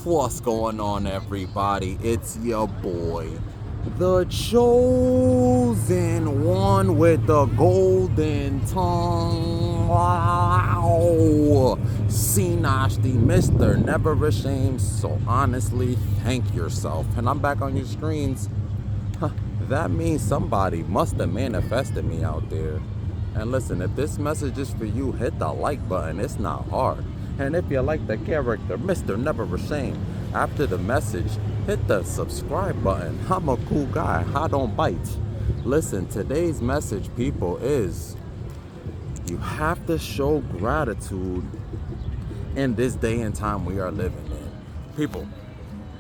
What's going on, everybody? It's your boy, the chosen one with the golden tongue. Wow. Sinashti, Mr. Never Ashamed. So honestly, thank yourself. And I'm back on your screens. That means somebody must have manifested me out there. And listen, if this message is for you, hit the like button. It's not hard. And if you like the character, Mr. Never Ashamed, after the message, hit the subscribe button. I'm a cool guy. I don't bite. Listen, today's message, people, is you have to show gratitude in this day and time we are living in. People,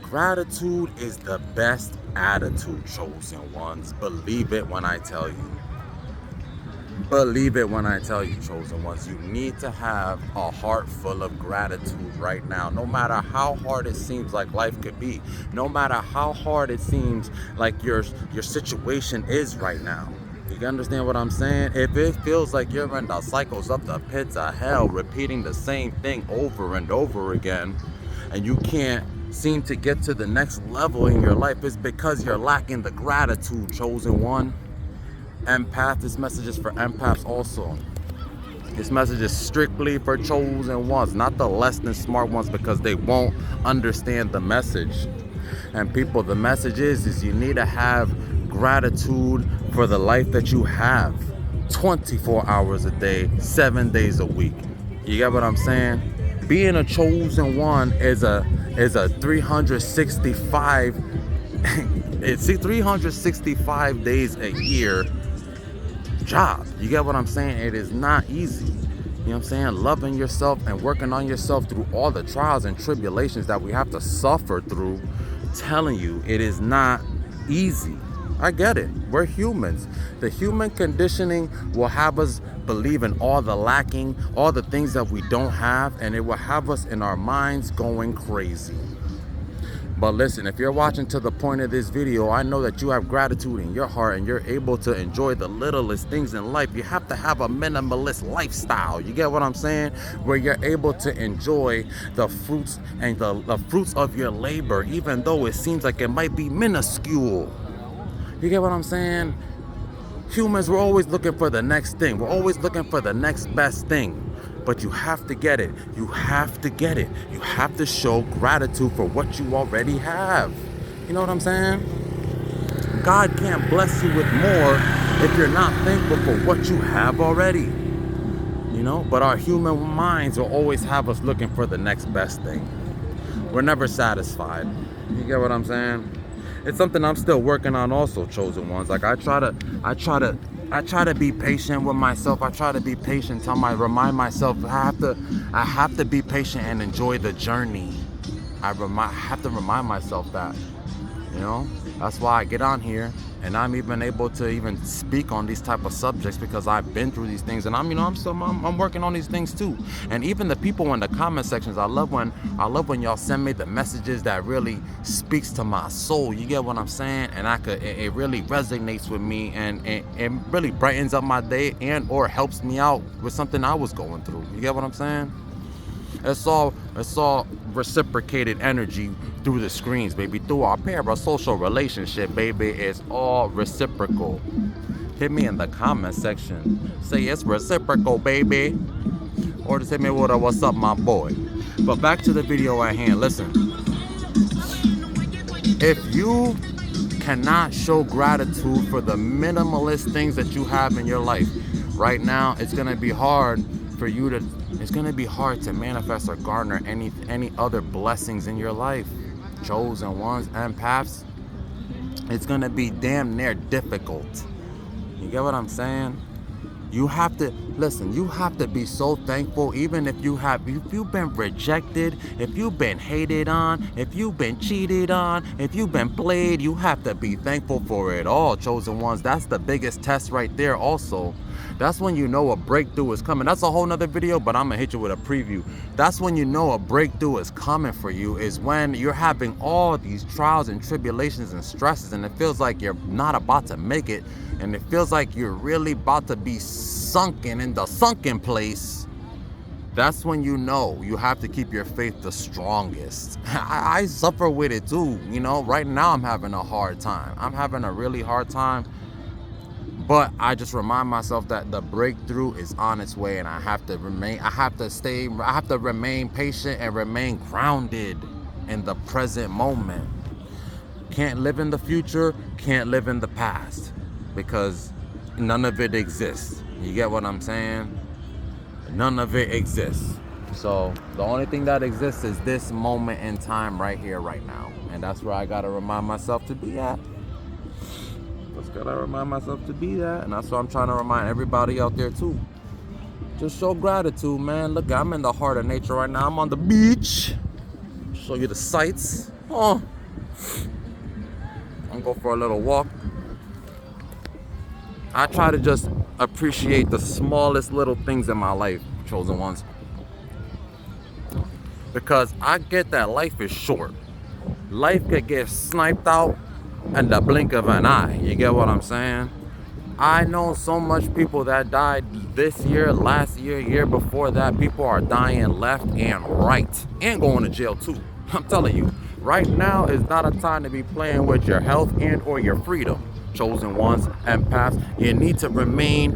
gratitude is the best attitude, chosen ones. Believe it when I tell you. Believe it when I tell you, chosen ones. You need to have a heart full of gratitude right now. No matter how hard it seems like life could be. No matter how hard it seems like your situation is right now. You can understand what I'm saying? If it feels like you're in the cycles of the pits of hell, repeating the same thing over and over again, and you can't seem to get to the next level in your life, it's because you're lacking the gratitude, chosen one. Empath, this message is for empaths also. This message is strictly for chosen ones, not the less than smart ones, because they won't understand the message. And people, the message is you need to have gratitude for the life that you have, 24 hours a day, 7 days a week. You get what I'm saying? Being a chosen one is a 365 it's 365 days a year job. You get what I'm saying? It is not easy. You know what I'm saying? Loving yourself and working on yourself through all the trials and tribulations that we have to suffer through. Telling you, it is not easy. I get it. We're humans. The human conditioning will have us believe in all the lacking, all the things that we don't have, and it will have us in our minds going crazy. But listen, if you're watching to the point of this video, I know that you have gratitude in your heart and you're able to enjoy the littlest things in life. You have to have a minimalist lifestyle. You get what I'm saying? Where you're able to enjoy the fruits and the fruits of your labor, even though it seems like it might be minuscule. You get what I'm saying? Humans, we're always looking for the next thing. We're always looking for the next best thing. But you have to get it. You have to get it. You have to show gratitude for what you already have. You know what I'm saying? God can't bless you with more if you're not thankful for what you have already. You know? But our human minds will always have us looking for the next best thing. We're never satisfied. You get what I'm saying? It's something I'm still working on also, chosen ones. Like I try to be patient with myself. I try to be patient. I remind myself I have to be patient and enjoy the journey. I have to remind myself that. You know, that's why I get on here and I'm even able to even speak on these type of subjects, because I've been through these things, and I'm working on these things too. And even the people in the comment sections, I love when y'all send me the messages that really speaks to my soul. You get what I'm saying? And it really resonates with me, and it really brightens up my day and or helps me out with something I was going through. You get what I'm saying? It's all reciprocated energy through the screens, baby. Through our parasocial relationship, baby. It's all reciprocal. Hit me in the comment section. Say it's reciprocal, baby. Or just hit me with a what's up, my boy. But back to the video at hand. Listen. If you cannot show gratitude for the minimalist things that you have in your life right now, it's going to be hard for you to manifest or garner any other blessings in your life. Chosen ones, empaths, it's gonna be damn near difficult. You get what I'm saying? You have to listen. You have to be so thankful, even if you've been rejected, if you've been hated on, if you've been cheated on, if you've been played. You have to be thankful for it all, chosen ones. That's the biggest test right there. Also, that's when you know a breakthrough is coming. That's a whole nother video, but I'm gonna hit you with a preview. That's when you know a breakthrough is coming for you, is when you're having all these trials and tribulations and stresses, and it feels like you're not about to make it, and it feels like you're really about to be sunken in the sunken place. That's when you know you have to keep your faith the strongest. I suffer with it too. You know, right now I'm having a hard time. I'm having a really hard time. But I just remind myself that the breakthrough is on its way, and I have to remain patient and remain grounded in the present moment. Can't live in the future, can't live in the past, because none of it exists. You get what I'm saying? None of it exists. So the only thing that exists is this moment in time right here, right now. And that's where I gotta remind myself to be at. Just gotta remind myself to be that. And that's what I'm trying to remind everybody out there too. Just show gratitude, man. Look, I'm in the heart of nature right now. I'm on the beach. Show you the sights. Oh, I'm gonna go for a little walk. I try to just appreciate the smallest little things in my life, chosen ones. Because I get that life is short. Life could get sniped out in the blink of an eye. You get what I'm saying? I know so much people that died this year, last year, year before that. People are dying left and right and going to jail too. I'm telling you, right now is not a time to be playing with your health and or your freedom. Chosen ones, empaths, you need to remain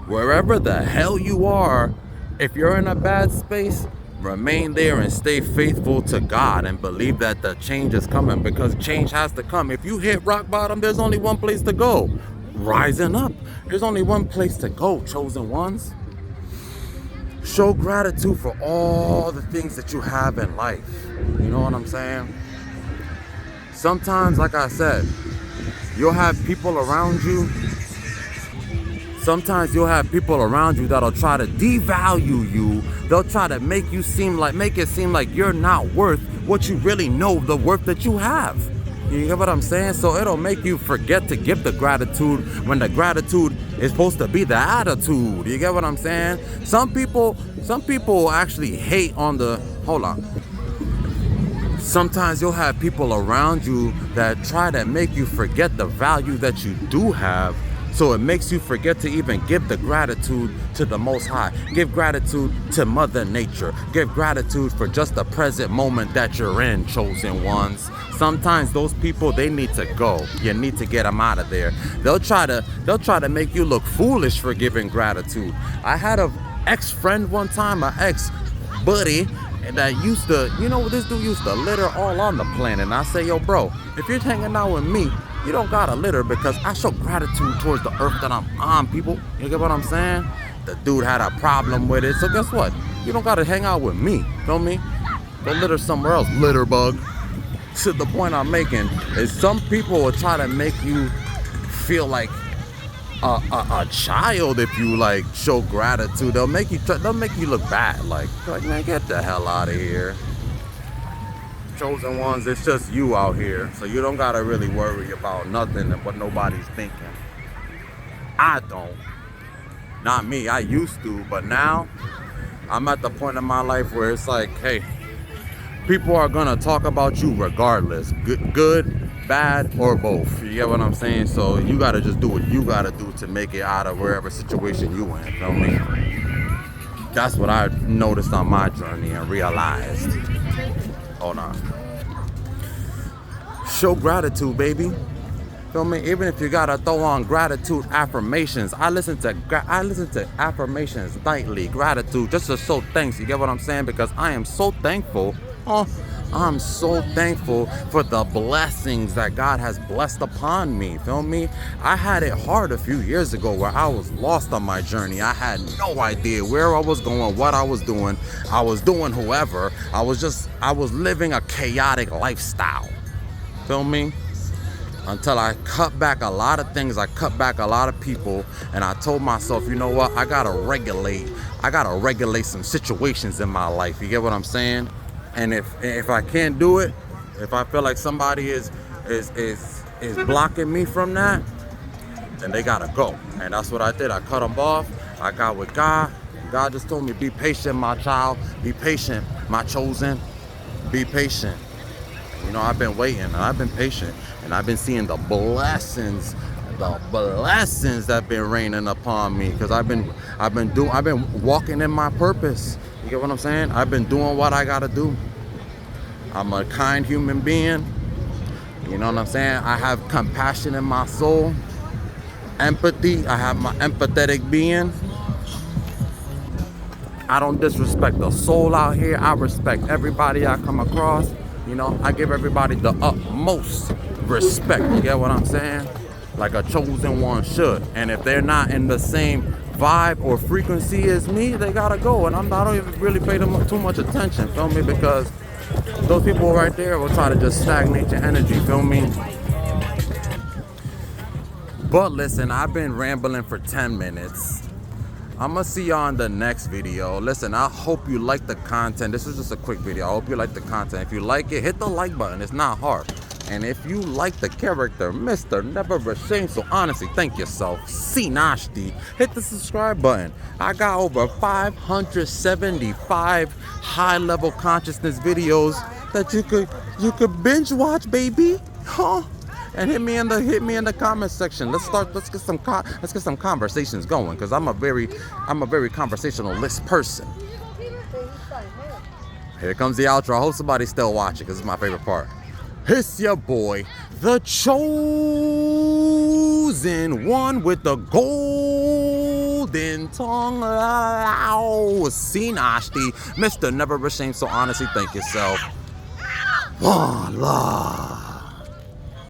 wherever the hell you are. If you're in a bad space, remain there and stay faithful to God and believe that the change is coming, because change has to come. If you hit rock bottom, there's only one place to go. Rising up. There's only one place to go, chosen ones. Show gratitude for all the things that you have in life. You know what I'm saying? Sometimes, like I said, you'll have people around you. Sometimes you'll have people around you that'll try to devalue you. They'll try to make it seem like you're not worth what you really know, the worth that you have. You get what I'm saying? So it'll make you forget to give the gratitude when the gratitude is supposed to be the attitude. You get what I'm saying? Some people actually hate on the, hold on. Sometimes you'll have people around you that try to make you forget the value that you do have. So it makes you forget to even give the gratitude to the Most High. Give gratitude to Mother Nature. Give gratitude for just the present moment that you're in, chosen ones. Sometimes those people, they need to go. You need to get them out of there. They'll try to make you look foolish for giving gratitude. I had an ex-friend one time, an ex-buddy, that used to, this dude used to litter all on the planet. And I say, yo, bro, if you're hanging out with me, you don't gotta litter, because I show gratitude towards the earth that I'm on, people. You get what I'm saying? The dude had a problem with it. So guess what? You don't gotta hang out with me. Feel me? Go litter somewhere else, litter bug. So the point I'm making is some people will try to make you feel like a child if you like show gratitude. They'll make you look bad. Like man, get the hell out of here. Chosen ones, it's just you out here, so you don't gotta really worry about nothing and what nobody's thinking. I don't. Not me. I used to, but now I'm at the point in my life where it's like, hey, people are gonna talk about you regardless, good, bad, or both. You get what I'm saying? So you gotta just do what you gotta do to make it out of wherever situation you in. Feel me? That's what I noticed on my journey and realized. Hold on. Show gratitude, baby. Feel me? Even if you gotta throw on gratitude affirmations. I listen to affirmations nightly. Gratitude, just to show thanks. You get what I'm saying? Because I am so thankful. I'm so thankful for the blessings that God has blessed upon me. Feel me? I had it hard a few years ago where I was lost on my journey. I had no idea where I was going, what I was doing. I was doing whoever. I was living a chaotic lifestyle. Feel me? Until I cut back a lot of things, I cut back a lot of people, and I told myself, you know what? I gotta regulate some situations in my life. You get what I'm saying? And if I can't do it, if I feel like somebody is blocking me from that, then they gotta go. And that's what I did. I cut them off. I got with God. God just told me, be patient, my child. Be patient, my chosen. Be patient. I've been waiting and I've been patient, and I've been seeing the blessings that have been raining upon me, because I've been walking in my purpose. You get what I'm saying? I've been doing what I gotta do. I'm a kind human being. You know what I'm saying? I have compassion in my soul. Empathy. I have my empathetic being. I don't disrespect the soul out here. I respect everybody I come across. You know, I give everybody the utmost respect. You get what I'm saying? Like a chosen one should. And if they're not in the same vibe or frequency as me, they gotta go. And I don't even really pay them too much attention, feel me? Because those people right there will try to just stagnate your energy, feel me? But listen, I've been rambling for 10 minutes. I'm gonna see y'all in the next video. Listen, I hope you like the content. This is just a quick video. I hope you like the content. If you like it, hit the like button. It's not hard. And if you like the character, Mr. Never Ashamed, so honestly, thank yourself. C Nashti. Hit the subscribe button. I got over 575 high-level consciousness videos that you could binge watch, baby. Huh? And hit me in the comment section. Let's get some conversations going, because I'm a very conversationalist person. Here comes the outro. I hope somebody's still watching, because it's my favorite part. It's your boy, the chosen one with the golden tongue. Sinashti, Mr. Never Ashamed. So honestly, thank yourself. One love.